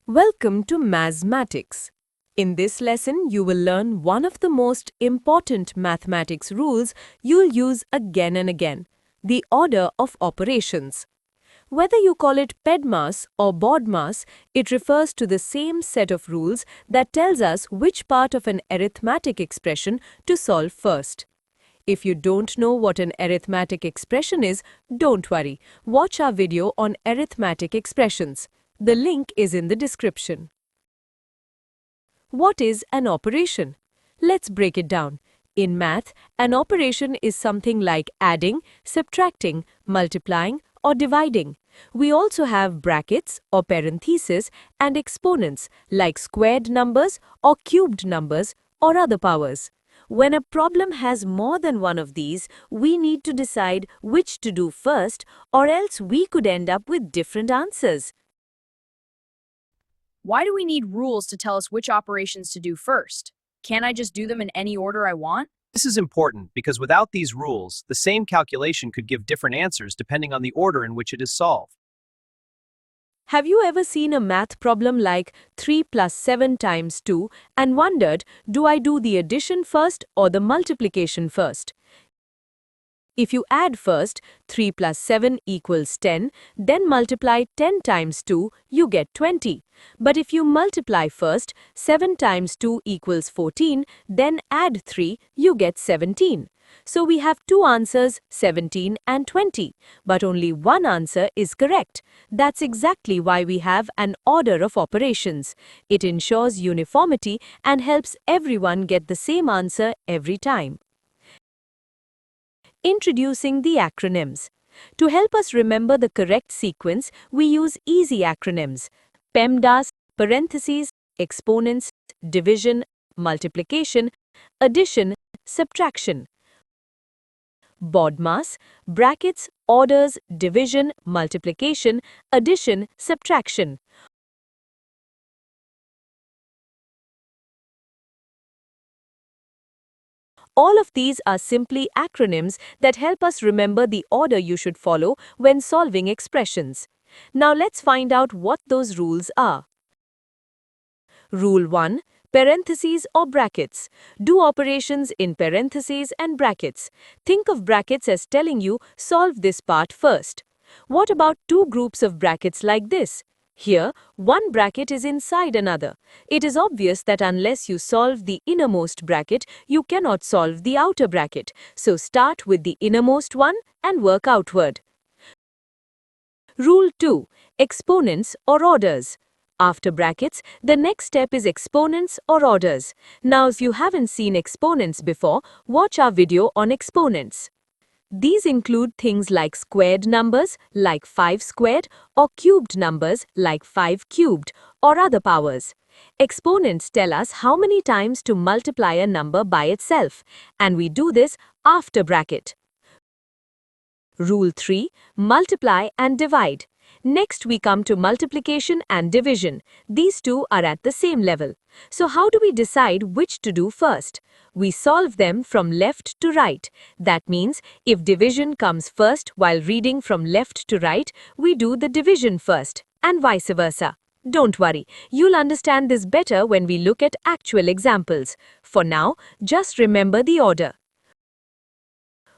Welcome to Mathematics. In this lesson, you will learn one of the most important mathematics rules you'll use again and again, the order of operations. Whether you call it PEDMAS or BODMAS, it refers to the same set of rules that tells us which part of an arithmetic expression to solve first. If you don't know what an arithmetic expression is, don't worry. Watch our video on arithmetic expressions. The link is in the description. What is an operation? Let's break it down. In math, an operation is something like adding, subtracting, multiplying, or dividing. We also have brackets or parentheses and exponents like squared numbers or cubed numbers or other powers. When a problem has more than one of these, we need to decide which to do first, or else we could end up with different answers. Why do we need rules to tell us which operations to do first? Can't I just do them in any order I want? This is important because without these rules, the same calculation could give different answers depending on the order in which it is solved. Have you ever seen a math problem like 3 plus 7 times 2 and wondered, do I do the addition first or the multiplication first? If you add first, 3 plus 7 equals 10, then multiply 10 times 2, you get 20. But if you multiply first, 7 times 2 equals 14, then add 3, you get 17. So we have two answers, 17 and 20, but only one answer is correct. That's exactly why we have an order of operations. It ensures uniformity and helps everyone get the same answer every time. Introducing the acronyms. To help us remember the correct sequence, we use easy acronyms. PEMDAS, parentheses, exponents, division, multiplication, addition, subtraction. BODMAS, brackets, orders, division, multiplication, addition, subtraction. All of these are simply acronyms that help us remember the order you should follow when solving expressions. Now let's find out what those rules are. Rule 1. Parentheses or brackets. Do operations in parentheses and brackets. Think of brackets as telling you, solve this part first. What about two groups of brackets like this? Here, one bracket is inside another. It is obvious that unless you solve the innermost bracket, you cannot solve the outer bracket. So start with the innermost one and work outward. Rule 2. Exponents or orders. After brackets, the next step is exponents or orders. Now, if you haven't seen exponents before, watch our video on exponents. These include things like squared numbers, like 5 squared, or cubed numbers, like 5 cubed, or other powers. Exponents tell us how many times to multiply a number by itself, and we do this after bracket. Rule 3. Multiply and divide. Next we come to multiplication and division. These two are at the same level. So how do we decide which to do first? We solve them from left to right. That means if division comes first while reading from left to right, we do the division first, and vice versa. Don't worry, you'll understand this better when we look at actual examples. For now, just remember the order.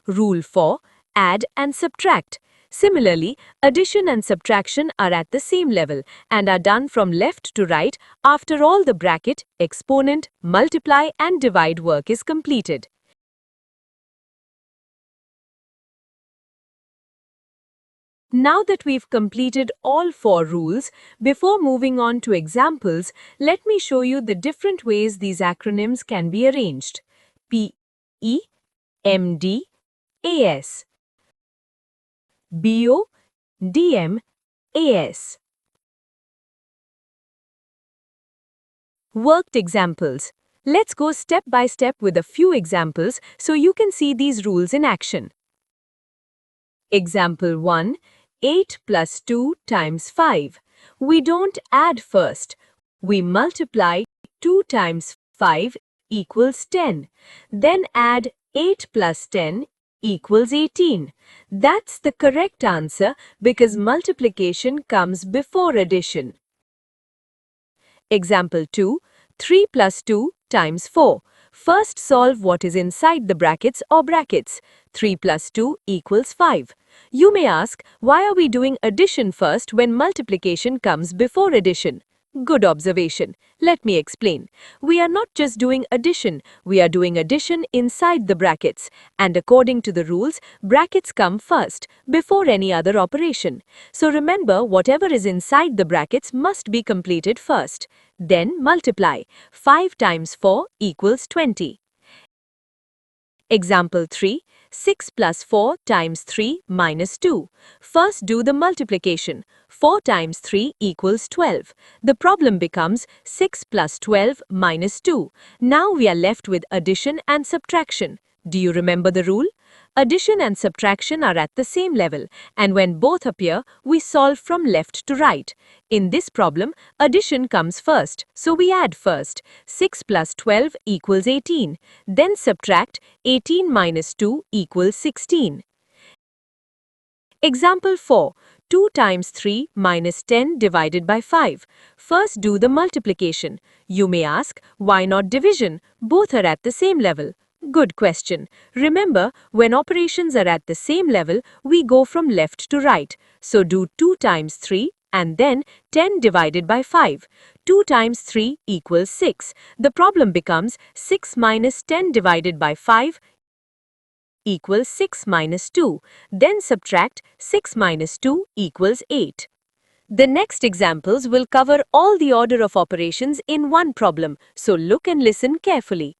Rule 4. Add and subtract. Similarly, addition and subtraction are at the same level and are done from left to right after all the bracket, exponent, multiply and divide work is completed. Now that we've completed all 4 rules, before moving on to examples, let me show you the different ways these acronyms can be arranged. P-E, M-D, A-S. BO, DM, AS. Worked examples. Let's go step by step with a few examples so you can see these rules in action. Example 1. 8 plus 2 times 5. We don't add first. We multiply 2 times 5 equals 10. Then add 8 plus 10 equals 18. That's the correct answer because multiplication comes before addition. Example 2. 3 plus 2 times 4. First solve what is inside the brackets or brackets. 3 plus 2 equals 5. You may ask, why are we doing addition first when multiplication comes before addition? Good observation. Let me explain. We are not just doing addition, we are doing addition inside the brackets. And according to the rules, brackets come first, before any other operation. So remember, whatever is inside the brackets must be completed first. Then multiply. 5 times 4 equals 20. Example 3. 6 plus 4 times 3 minus 2. First do the multiplication. 4 times 3 equals 12. The problem becomes 6 plus 12 minus 2. Now we are left with addition and subtraction. Do you remember the rule? Addition and subtraction are at the same level, and when both appear, we solve from left to right. In this problem, addition comes first, so we add first. 6 plus 12 equals 18. Then subtract. 18 minus 2 equals 16. Example 4. 2 times 3 minus 10 divided by 5. First do the multiplication. You may ask, why not division? Both are at the same level. Good question. Remember, when operations are at the same level, we go from left to right. So do 2 times 3 and then 10 divided by 5. 2 times 3 equals 6. The problem becomes 6 minus 10 divided by 5 equals 6 minus 2. Then subtract. 6 minus 2 equals 8. The next examples will cover all the order of operations in one problem, so look and listen carefully.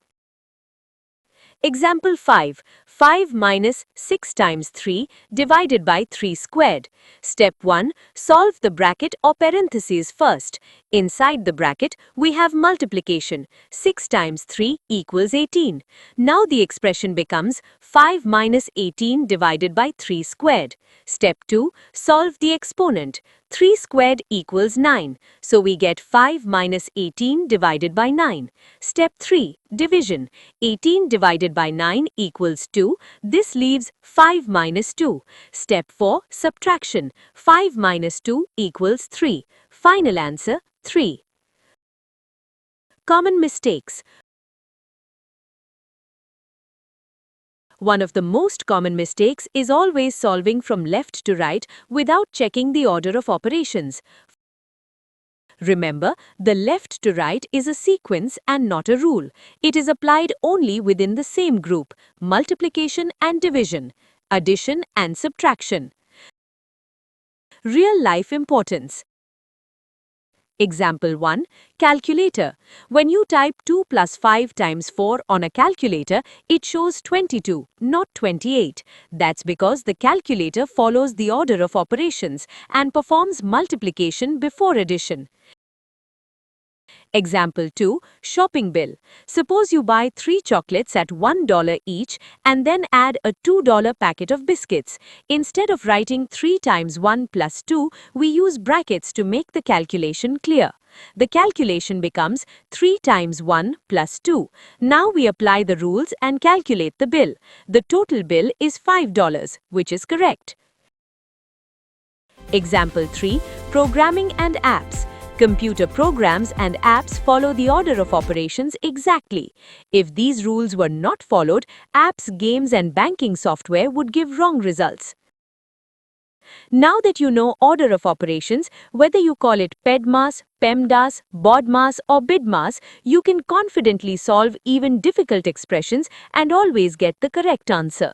Example 5. 5 minus 6 times 3 divided by 3 squared. Step 1. Solve the bracket or parentheses first. Inside the bracket, we have multiplication. 6 times 3 equals 18. Now the expression becomes 5 minus 18 divided by 3 squared. Step 2. Solve the exponent. 3 squared equals 9. So we get 5 minus 18 divided by 9. Step 3. Division. 18 divided by 9 equals 2. This leaves 5 minus 2. Step 4. Subtraction. 5 minus 2 equals 3. Final answer, 3. Common mistakes. One of the most common mistakes is always solving from left to right without checking the order of operations. Remember, the left to right is a sequence and not a rule. It is applied only within the same group: multiplication and division, addition and subtraction. Real life importance. Example 1. Calculator. When you type 2 plus 5 times 4 on a calculator, it shows 22, not 28. That's because the calculator follows the order of operations and performs multiplication before addition. Example 2. Shopping bill. Suppose you buy 3 chocolates at $1 each and then add a $2 packet of biscuits. Instead of writing 3 times 1 plus 2, we use brackets to make the calculation clear. The calculation becomes 3 times 1 plus 2. Now we apply the rules and calculate the bill. The total bill is $5, which is correct. Example 3. Programming and apps. Computer programs and apps follow the order of operations exactly. If these rules were not followed, apps, games and banking software would give wrong results. Now that you know order of operations, whether you call it PEDMAS, PEMDAS, BODMAS or BIDMAS, you can confidently solve even difficult expressions and always get the correct answer.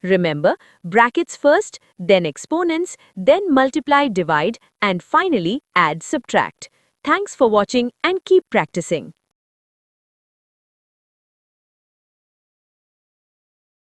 Remember, brackets first, then exponents, then multiply, divide, and finally add, subtract. Thanks for watching and keep practicing.